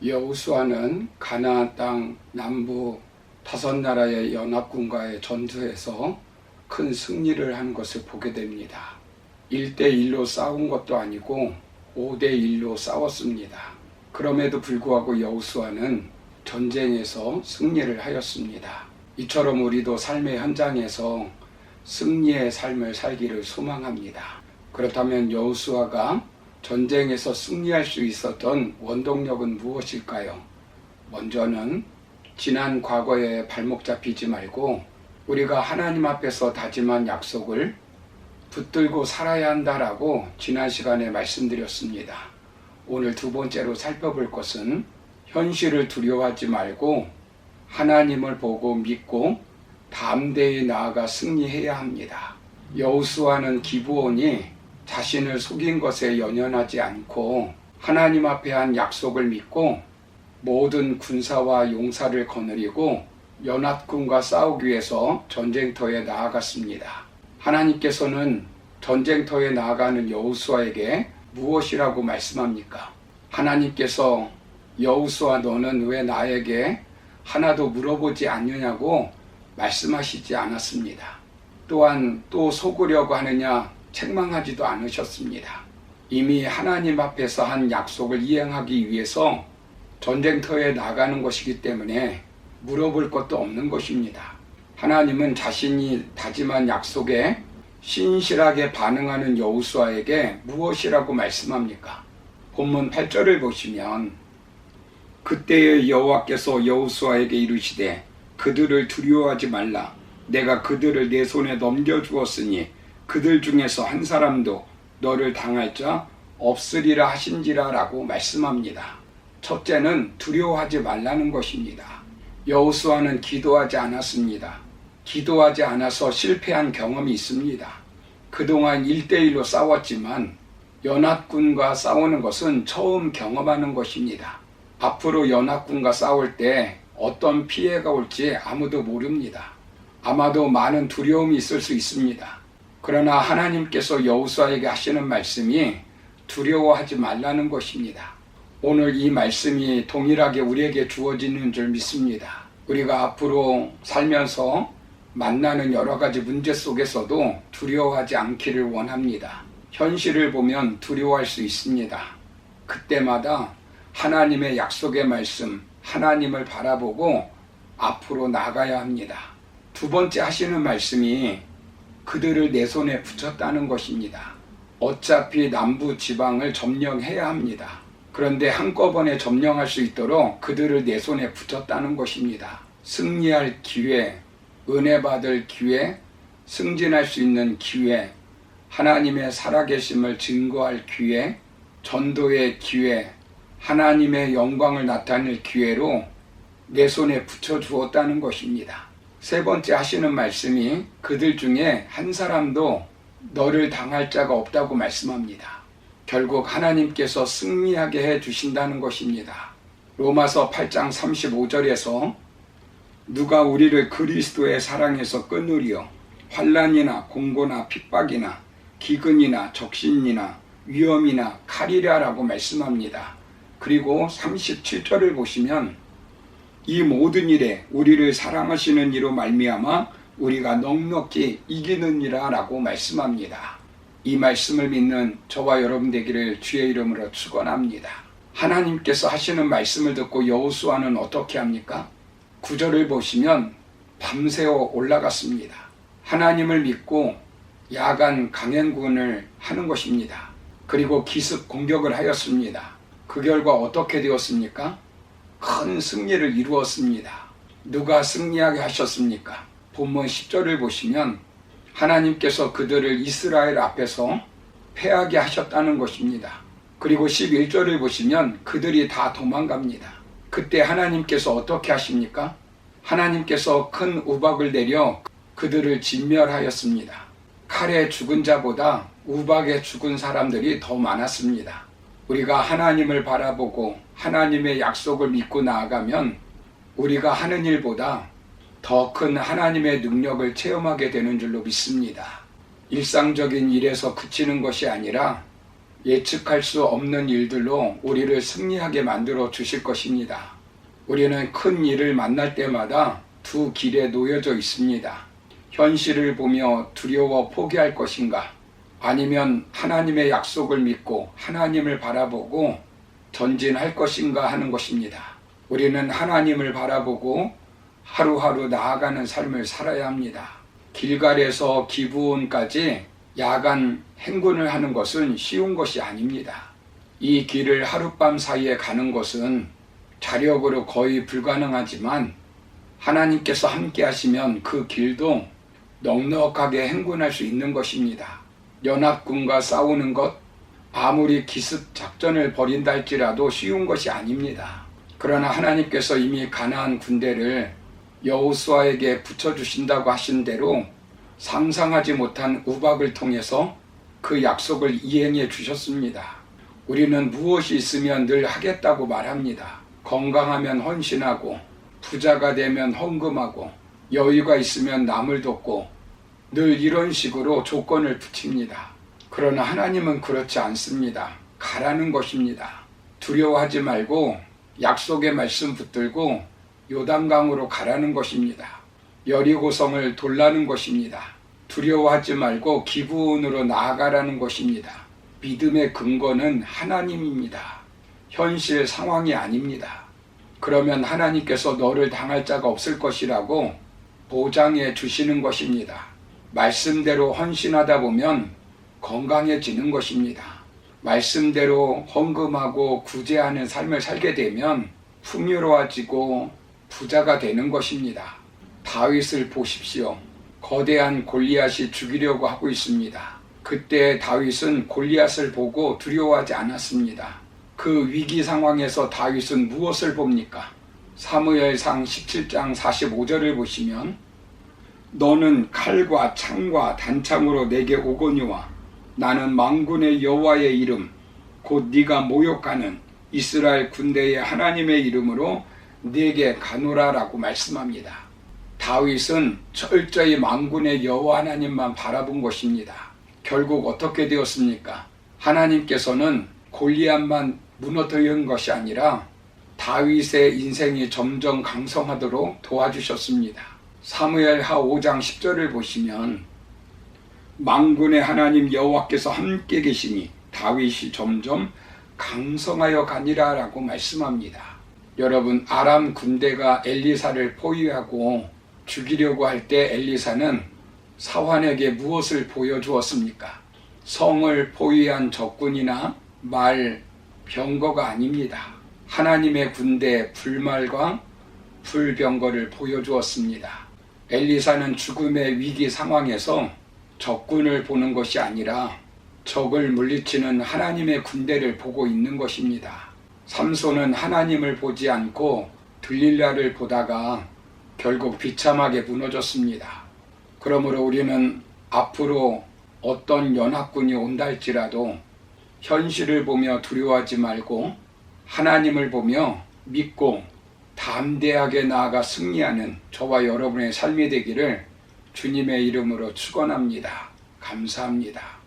여호수아는 가나안 땅 남부 5나라의 연합군과의 전투에서 큰 승리를 한 것을 보게 됩니다. 1대1로 싸운 것도 아니고 5대1로 싸웠습니다. 그럼에도 불구하고 여호수아는 전쟁에서 승리를 하였습니다. 이처럼 우리도 삶의 현장에서 승리의 삶을 살기를 소망합니다. 그렇다면 여호수아가 전쟁에서 승리할 수 있었던 원동력은 무엇일까요? 먼저는 지난 과거에 발목 잡히지 말고 우리가 하나님 앞에서 다짐한 약속을 붙들고 살아야 한다라고 지난 시간에 말씀드렸습니다. 오늘 두 번째로 살펴볼 것은 현실을 두려워하지 말고 하나님을 보고 믿고 담대히 나아가 승리해야 합니다. 여호수아는 기브온이 자신을 속인 것에 연연하지 않고 하나님 앞에 한 약속을 믿고 모든 군사와 용사를 거느리고 연합군과 싸우기 위해서 전쟁터에 나아갔습니다. 하나님께서는 전쟁터에 나아가는 여호수아에게 무엇이라고 말씀합니까? 하나님께서 여호수아 너는 왜 나에게 하나도 물어보지 않느냐고 말씀하시지 않았습니다. 또한 또 속으려고 하느냐 책망하지도 않으셨습니다. 이미 하나님 앞에서 한 약속을 이행하기 위해서 전쟁터에 나가는 것이기 때문에 물어볼 것도 없는 것입니다. 하나님은 자신이 다짐한 약속에 신실하게 반응하는 여호수아에게 무엇이라고 말씀합니까? 본문 8절을 보시면 그때의 여호와께서 여호수아에게 이르시되 그들을 두려워하지 말라. 내가 그들을 내 손에 넘겨주었으니 그들 중에서 한 사람도 너를 당할 자 없으리라 하신지라 라고 말씀합니다. 첫째는 두려워하지 말라는 것입니다. 여호수아는 기도하지 않았습니다. 기도하지 않아서 실패한 경험이 있습니다. 그동안 1대1로 싸웠지만 연합군과 싸우는 것은 처음 경험하는 것입니다. 앞으로 연합군과 싸울 때 어떤 피해가 올지 아무도 모릅니다. 아마도 많은 두려움이 있을 수 있습니다. 그러나 하나님께서 여호수아에게 하시는 말씀이 두려워하지 말라는 것입니다. 오늘 이 말씀이 동일하게 우리에게 주어지는 줄 믿습니다. 우리가 앞으로 살면서 만나는 여러 가지 문제 속에서도 두려워하지 않기를 원합니다. 현실을 보면 두려워할 수 있습니다. 그때마다 하나님의 약속의 말씀, 하나님을 바라보고 앞으로 나가야 합니다. 두 번째 하시는 말씀이 그들을 내 손에 붙였다는 것입니다. 어차피 남부 지방을 점령해야 합니다. 그런데 한꺼번에 점령할 수 있도록 그들을 내 손에 붙였다는 것입니다. 승리할 기회, 은혜 받을 기회, 승진할 수 있는 기회, 하나님의 살아계심을 증거할 기회, 전도의 기회, 하나님의 영광을 나타낼 기회로 내 손에 붙여주었다는 것입니다. 세 번째 하시는 말씀이 그들 중에 한 사람도 너를 당할 자가 없다고 말씀합니다. 결국 하나님께서 승리하게 해주신다는 것입니다. 로마서 8장 35절에서 누가 우리를 그리스도의 사랑에서 끊으리요 환난이나 공고나 핍박이나 기근이나 적신이나 위험이나 칼이랴 라고 말씀합니다. 그리고 37절을 보시면 이 모든 일에 우리를 사랑하시는 이로 말미암아 우리가 넉넉히 이기느니라 라고 말씀합니다. 이 말씀을 믿는 저와 여러분 되기를 주의 이름으로 축원합니다. 하나님께서 하시는 말씀을 듣고 여호수아는 어떻게 합니까? 9절을 보시면 밤새워 올라갔습니다. 하나님을 믿고 야간 강행군을 하는 것입니다. 그리고 기습 공격을 하였습니다. 그 결과 어떻게 되었습니까? 큰 승리를 이루었습니다. 누가 승리하게 하셨습니까? 본문 10절을 보시면 하나님께서 그들을 이스라엘 앞에서 패하게 하셨다는 것입니다. 그리고 11절을 보시면 그들이 다 도망갑니다. 그때 하나님께서 어떻게 하십니까? 하나님께서 큰 우박을 내려 그들을 진멸하였습니다. 칼에 죽은 자보다 우박에 죽은 사람들이 더 많았습니다. 우리가 하나님을 바라보고 하나님의 약속을 믿고 나아가면 우리가 하는 일보다 더 큰 하나님의 능력을 체험하게 되는 줄로 믿습니다. 일상적인 일에서 그치는 것이 아니라 예측할 수 없는 일들로 우리를 승리하게 만들어 주실 것입니다. 우리는 큰 일을 만날 때마다 두 길에 놓여져 있습니다. 현실을 보며 두려워 포기할 것인가? 아니면 하나님의 약속을 믿고 하나님을 바라보고 전진할 것인가 하는 것입니다. 우리는 하나님을 바라보고 하루하루 나아가는 삶을 살아야 합니다. 길갈에서 기브온까지 야간 행군을 하는 것은 쉬운 것이 아닙니다. 이 길을 하룻밤 사이에 가는 것은 자력으로 거의 불가능하지만 하나님께서 함께 하시면 그 길도 넉넉하게 행군할 수 있는 것입니다. 연합군과 싸우는 것, 아무리 기습 작전을 벌인다 할지라도 쉬운 것이 아닙니다. 그러나 하나님께서 이미 가나안 군대를 여호수아에게 붙여주신다고 하신 대로 상상하지 못한 우박을 통해서 그 약속을 이행해 주셨습니다. 우리는 무엇이 있으면 늘 하겠다고 말합니다. 건강하면 헌신하고, 부자가 되면 헌금하고, 여유가 있으면 남을 돕고, 늘 이런 식으로 조건을 붙입니다. 그러나 하나님은 그렇지 않습니다. 가라는 것입니다. 두려워하지 말고 약속의 말씀 붙들고 요단강으로 가라는 것입니다. 여리고성을 돌라는 것입니다. 두려워하지 말고 기브온으로 나아가라는 것입니다. 믿음의 근거는 하나님입니다. 현실 상황이 아닙니다. 그러면 하나님께서 너를 당할 자가 없을 것이라고 보장해 주시는 것입니다. 말씀대로 헌신하다 보면 건강해지는 것입니다. 말씀대로 헌금하고 구제하는 삶을 살게 되면 풍요로워지고 부자가 되는 것입니다. 다윗을 보십시오. 거대한 골리앗이 죽이려고 하고 있습니다. 그때 다윗은 골리앗을 보고 두려워하지 않았습니다. 그 위기 상황에서 다윗은 무엇을 봅니까? 사무엘상 17장 45절을 보시면 너는 칼과 창과 단창으로 내게 오거니와 나는 만군의 여호와의 이름 곧 네가 모욕하는 이스라엘 군대의 하나님의 이름으로 네게 가노라라고 말씀합니다. 다윗은 철저히 만군의 여호와 하나님만 바라본 것입니다. 결국 어떻게 되었습니까? 하나님께서는 골리앗만 무너뜨린 것이 아니라 다윗의 인생이 점점 강성하도록 도와주셨습니다. 사무엘하 5장 10절을 보시면 만군의 하나님 여호와께서 함께 계시니 다윗이 점점 강성하여 가니라 라고 말씀합니다. 여러분, 아람 군대가 엘리사를 포위하고 죽이려고 할 때 엘리사는 사환에게 무엇을 보여주었습니까? 성을 포위한 적군이나 말, 병거가 아닙니다. 하나님의 군대 불말과 불병거를 보여주었습니다. 엘리사는 죽음의 위기 상황에서 적군을 보는 것이 아니라 적을 물리치는 하나님의 군대를 보고 있는 것입니다. 삼손은 하나님을 보지 않고 들릴라를 보다가 결국 비참하게 무너졌습니다. 그러므로 우리는 앞으로 어떤 연합군이 온다 할지라도 현실을 보며 두려워하지 말고 하나님을 보며 믿고 담대하게 나아가 승리하는 저와 여러분의 삶이 되기를 주님의 이름으로 축원합니다. 감사합니다.